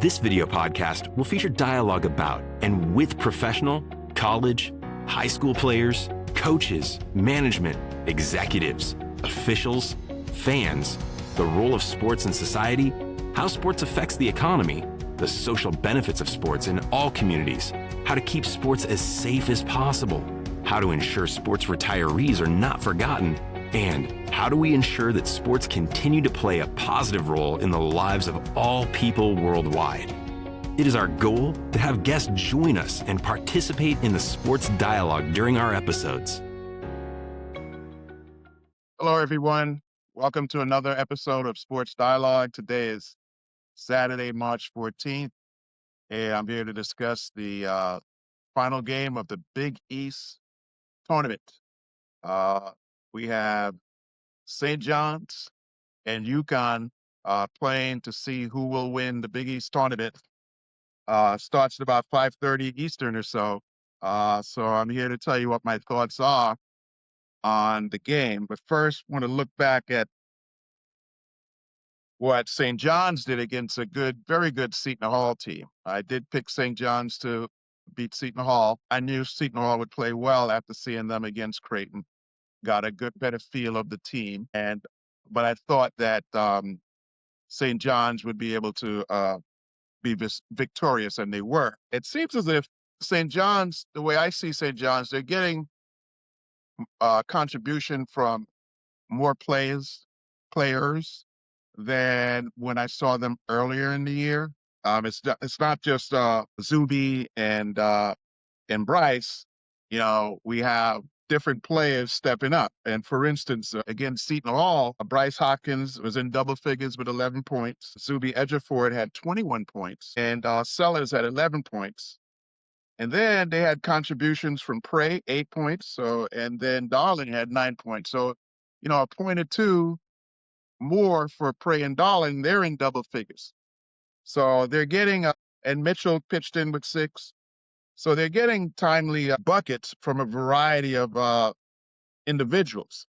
This video podcast will feature dialogue about and with professional, college, high school players, coaches, management, executives, officials, fans, the role of sports in society, how sports affects the economy, the social benefits of sports in all communities, how to keep sports as safe as possible, how to ensure sports retirees are not forgotten, and how do we ensure that sports continue to play a positive role in the lives of all people worldwide. It is our goal to have guests join us and participate in the sports dialogue during our episodes. Hello, everyone. Welcome to another episode of Sports Dialogue. Today is Saturday, March 14th, and I'm here to discuss the final game of the Big East tournament. We have St. John's and UConn playing to see who will win the Big East tournament. Starts at about 5:30 Eastern or so. So I'm here to tell you what my thoughts are on the game. But first, I want to look back at what St. John's did against a very good Seton Hall team. I did pick St. John's to beat Seton Hall. I knew Seton Hall would play well after seeing them against Creighton. Got a better feel of the team, but I thought that St. John's would be able to be victorious, and they were. It seems as if St. John's, the way I see St. John's, they're getting contribution from more players than when I saw them earlier in the year. It's not just Zuby and Bryce. You know, we have different players stepping up. And for instance, against Seton Hall, Bryce Hopkins was in double figures with 11 points. Zuby Ejiofor had 21 points, and Sellers had 11 points. And then they had contributions from Prey, 8 points. And then Darling had 9 points. So, you know, a point or two more for Prey and Darling. They're in double figures. So they're getting, and Mitchell pitched in with 6. So they're getting timely buckets from a variety of individuals.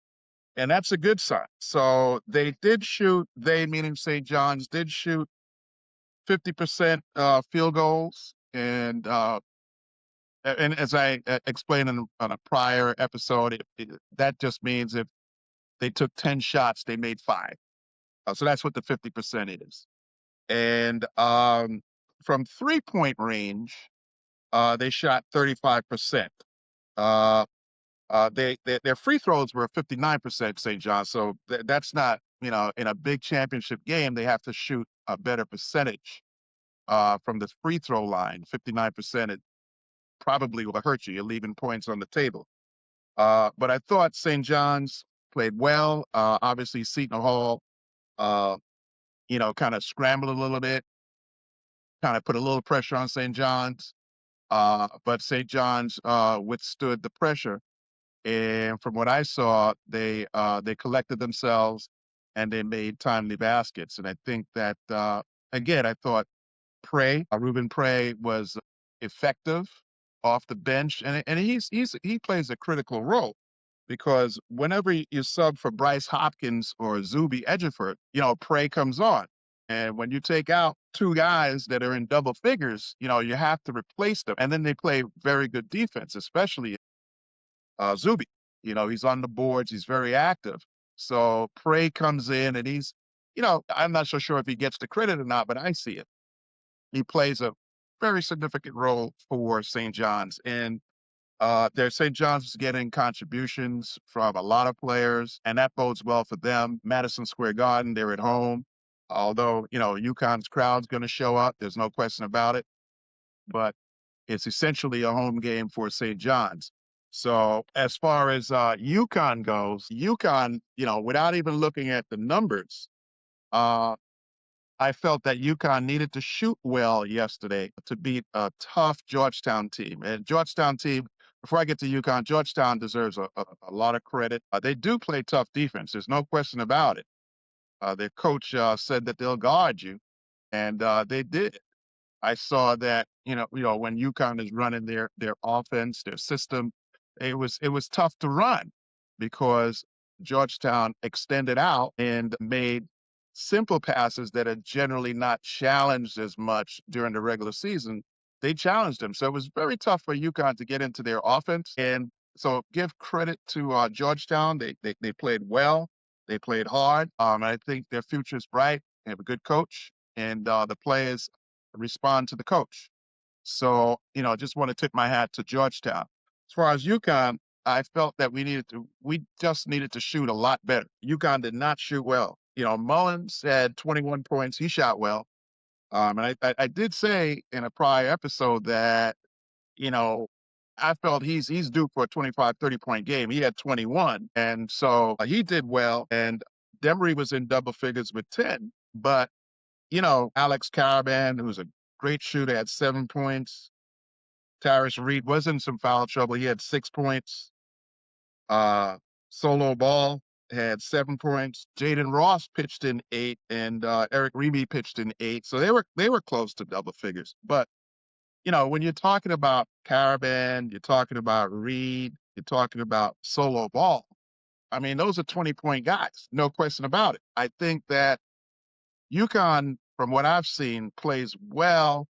And that's a good sign. So they meaning St. John's, did shoot 50% field goals. And as I explained on a prior episode, that just means if they took 10 shots, they made 5. So that's what the 50% is. And from 3-point range, they shot 35%. Their free throws were 59%, St. John. So that's not, you know, in a big championship game, they have to shoot a better percentage from the free throw line. 59%, it probably will hurt you. You're leaving points on the table. But I thought St. John's played well. Obviously, Seton Hall, kind of scrambled a little bit, kind of put a little pressure on St. John's. But St. John's withstood the pressure. And from what I saw, they collected themselves and they made timely baskets. And I think that, again, I thought Ruben Prey was effective off the bench. And he plays a critical role because whenever you sub for Bryce Hopkins or Zuby Ejiofor, you know, Prey comes on. And when you take out 2 guys that are in double figures, you know, you have to replace them. And then they play very good defense, especially Zuby. You know, he's on the boards. He's very active. So Prey comes in and he's, you know, I'm not so sure if he gets the credit or not, but I see it. He plays a very significant role for St. John's. And St. John's is getting contributions from a lot of players, and that bodes well for them. Madison Square Garden, they're at home. Although, you know, UConn's crowd's going to show up. There's no question about it. But it's essentially a home game for St. John's. So as far as UConn goes, UConn, you know, without even looking at the numbers, I felt that UConn needed to shoot well yesterday to beat a tough Georgetown team. And Georgetown team, before I get to UConn, Georgetown deserves a lot of credit. They do play tough defense. There's no question about it. Their coach said that they'll guard you, and they did. I saw that, you know, when UConn is running their offense, their system, it was tough to run because Georgetown extended out and made simple passes that are generally not challenged as much during the regular season, they challenged them. So it was very tough for UConn to get into their offense. And so give credit to Georgetown. They played well. They played hard. I think their future is bright. They have a good coach, and the players respond to the coach. So, just want to tip my hat to Georgetown. As far as UConn, I felt that we just needed to shoot a lot better. UConn did not shoot well. Mullins had 21 points. He shot well. And I did say in a prior episode that, you know, I felt he's due for a 25, 30-point game. He had 21. And so he did well. And Demery was in double figures with 10. But, Alex Caravan, who's a great shooter, had 7 points. Tyrus Reed was in some foul trouble. He had 6 points. Solo Ball had 7 points. Jaden Ross pitched in 8, and Eric Reeby pitched in 8. So they were close to double figures. But when you're talking about Caravan, you're talking about Reed, you're talking about Solo Ball. I mean, those are 20-point guys, no question about it. I think that UConn, from what I've seen, plays well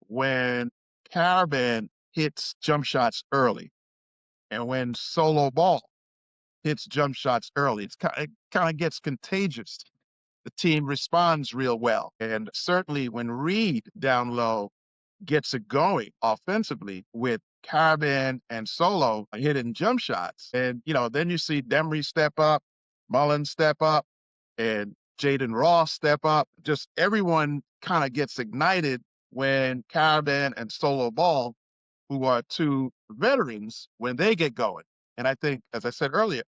when Caravan hits jump shots early, and when Solo Ball hits jump shots early, it kind of gets contagious. The team responds real well. And certainly when Reed down low gets it going offensively with Caravan and Solo hitting jump shots, and then you see Demery step up, Mullins step up, and Jaden Ross step up. Just everyone kind of gets ignited when Caravan and Solo Ball, who are two veterans, when they get going. And I think, as I said earlier,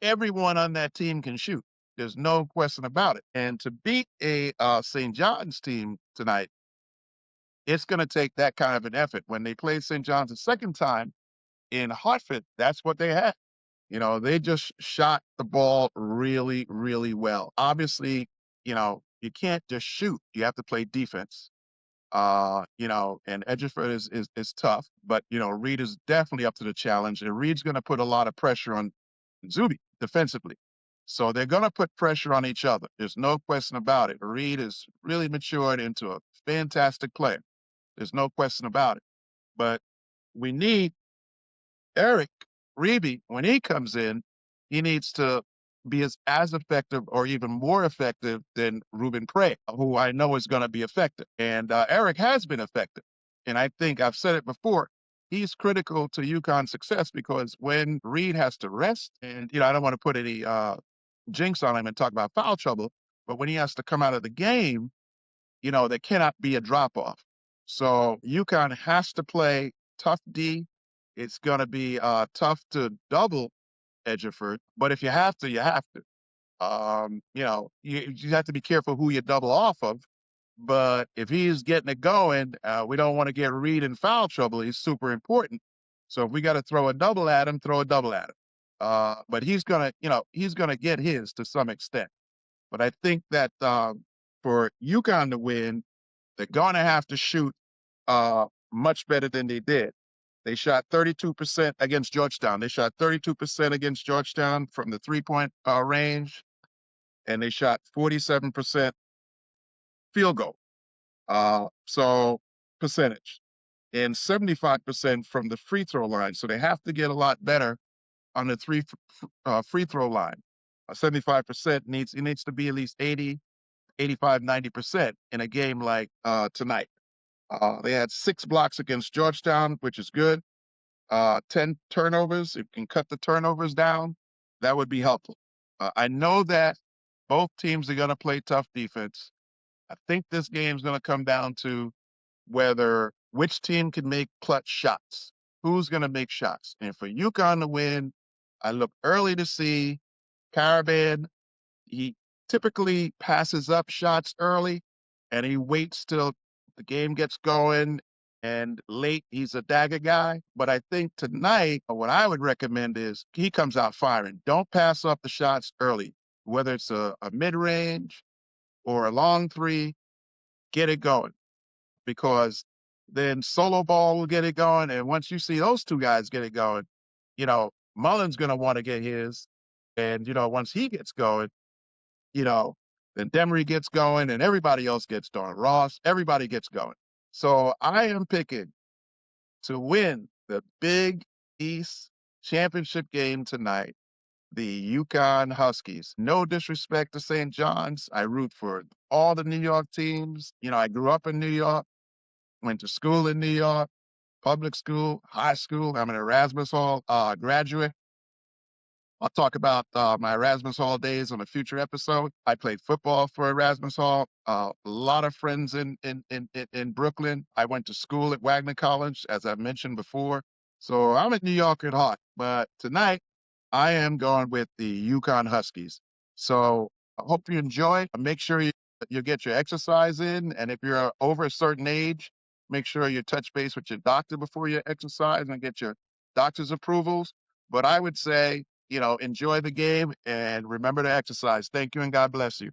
everyone on that team can shoot. There's no question about it. And to beat a St. John's team tonight, it's going to take that kind of an effort. When they played St. John's the second time in Hartford, that's what they had. They just shot the ball really, really well. Obviously, you can't just shoot. You have to play defense. And Edgerford is tough, but Reed is definitely up to the challenge, and Reed's going to put a lot of pressure on Zuby defensively. So they're going to put pressure on each other. There's no question about it. Reed is really matured into a fantastic player. There's no question about it. But we need Eric Reeby, when he comes in, he needs to be as effective or even more effective than Ruben Prey, who I know is going to be effective. And Eric has been effective. And I think I've said it before, he's critical to UConn's success, because when Reed has to rest, and, I don't want to put any jinx on him and talk about foul trouble, but when he has to come out of the game, there cannot be a drop off. So UConn has to play tough D. It's going to be tough to double Edgerford, but if you have to, you have to. You have to be careful who you double off of. But if he's getting it going, we don't want to get Reed in foul trouble. He's super important. So if we got to throw a double at him, throw a double at him. But he's gonna get his to some extent. But I think that for UConn to win, they're going to have to shoot much better than they did. They shot 32% against Georgetown. They shot 32% against Georgetown from the three-point range, and they shot 47% field goal. So percentage, and 75% from the free throw line. So they have to get a lot better on the free throw line. 75% needs to be at least 80, 85, 90% in a game like tonight. They had 6 blocks against Georgetown, which is good. 10 turnovers. If you can cut the turnovers down, that would be helpful. I know that both teams are going to play tough defense. I think this game's going to come down to which team can make clutch shots. Who's going to make shots? And for UConn to win, I look early to see Caravan. He typically passes up shots early, and he waits till the game gets going, and late he's a dagger guy. But I think tonight, what I would recommend is he comes out firing. Don't pass up the shots early, whether it's a mid-range or a long three, get it going, because then Solo Ball will get it going. And once you see those two guys get it going, Mullen's going to want to get his. And, once he gets going, you know, then Demery gets going, and everybody else gets going. Ross, everybody gets going. So I am picking to win the Big East championship game tonight, the Yukon Huskies. No disrespect to St. John's. I root for all the New York teams. You know, I grew up in New York, went to school in New York, public school, high school. I'm an Erasmus Hall graduate. I'll talk about my Erasmus Hall days on a future episode. I played football for Erasmus Hall. A lot of friends in Brooklyn. I went to school at Wagner College, as I mentioned before. So I'm a New Yorker at heart. But tonight, I am going with the Yukon Huskies. So I hope you enjoy. Make sure you get your exercise in. And if you're over a certain age, make sure you touch base with your doctor before you exercise and get your doctor's approvals. But I would say, enjoy the game and remember to exercise. Thank you and God bless you.